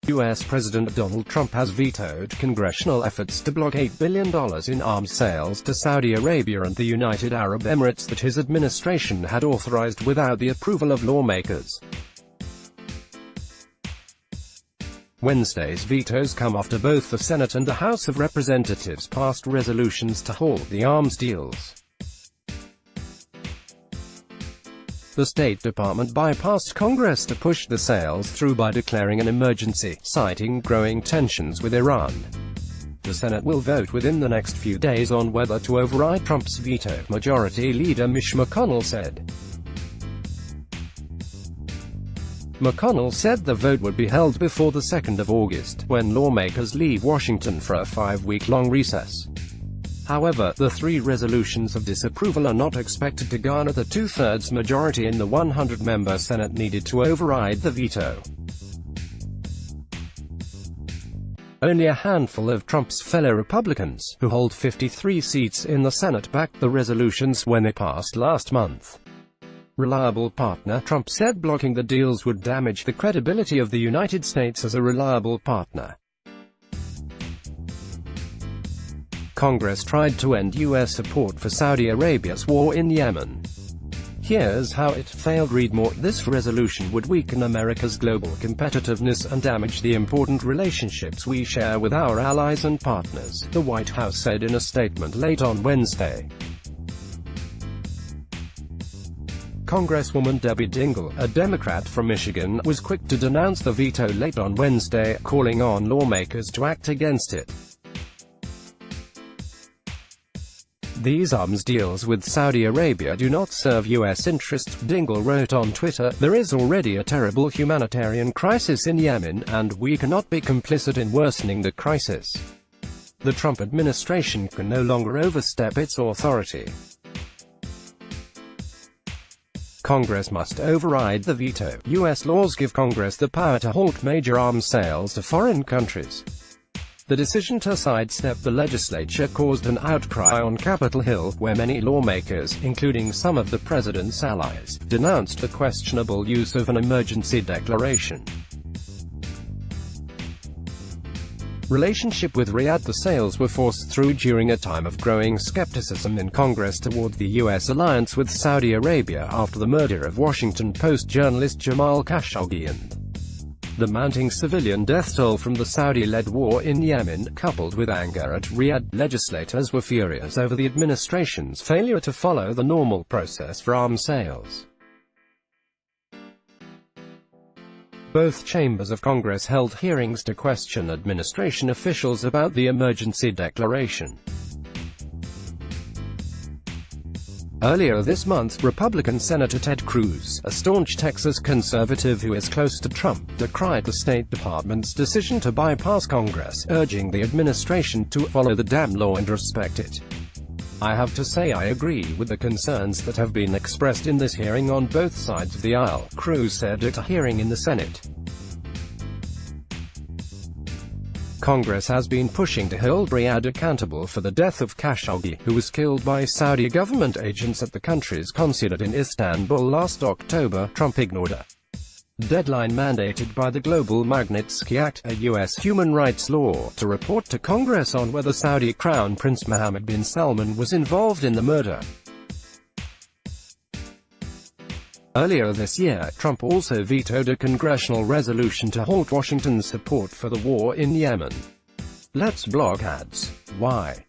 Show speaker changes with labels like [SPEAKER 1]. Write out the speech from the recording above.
[SPEAKER 1] U.S. President Donald Trump has vetoed congressional efforts to block $8 billion in arms sales to Saudi Arabia and the United Arab Emirates that his administration had authorized without the approval of lawmakers. Wednesday's vetoes come after both the Senate and the House of Representatives passed resolutions to halt the arms deals. The State Department bypassed Congress to push the sales through by declaring an emergency, citing growing tensions with Iran. The Senate will vote within the next few days on whether to override Trump's veto, Majority Leader Mitch McConnell said. McConnell said the vote would be held before the 2nd of August, when lawmakers leave Washington for a 5-week-long recess. However, the 3 resolutions of disapproval are not expected to garner the 2/3 majority in the 100-member Senate needed to override the veto. Only a handful of Trump's fellow Republicans, who hold 53 seats in the Senate, backed the resolutions when they passed last month. Reliable partner, Trump said blocking the deals would damage the credibility of the United States as a reliable partner. Congress tried to end U.S. support for Saudi Arabia's war in Yemen. Here's how it failed. Read more. This resolution would weaken America's global competitiveness and damage the important relationships we share with our allies and partners, the White House said in a statement late on Wednesday. Congresswoman Debbie Dingell, a Democrat from Michigan, was quick to denounce the veto late on Wednesday, calling on lawmakers to act against it. These arms deals with Saudi Arabia do not serve U.S. interests, Dingell wrote on Twitter. There is already a terrible humanitarian crisis in Yemen, and we cannot be complicit in worsening the crisis. The Trump administration can no longer overstep its authority. Congress must override the veto. U.S. laws give Congress the power to halt major arms sales to foreign countries. The decision to sidestep the legislature caused an outcry on Capitol Hill, where many lawmakers, including some of the president's allies, denounced the questionable use of an emergency declaration. Relationship with Riyadh. The sales were forced through during a time of growing skepticism in Congress toward the U.S. alliance with Saudi Arabia after the murder of Washington Post journalist Jamal Khashoggi and the mounting civilian death toll from the Saudi-led war in Yemen, coupled with anger at Riyadh. Legislators were furious over the administration's failure to follow the normal process for arms sales. Both chambers of Congress held hearings to question administration officials about the emergency declaration. Earlier this month, Republican Senator Ted Cruz, a staunch Texas conservative who is close to Trump, decried the State Department's decision to bypass Congress, urging the administration to follow the damn law and respect it. I have to say I agree with the concerns that have been expressed in this hearing on both sides of the aisle, Cruz said at a hearing in the Senate. Congress has been pushing to hold Riyadh accountable for the death of Khashoggi, who was killed by Saudi government agents at the country's consulate in Istanbul last October. Trump ignored a deadline mandated by the Global Magnitsky Act, a U.S. human rights law, to report to Congress on whether Saudi Crown Prince Mohammed bin Salman was involved in the murder. Earlier this year, Trump also vetoed a congressional resolution to halt Washington's support for the war in Yemen. Let's block ads. Why?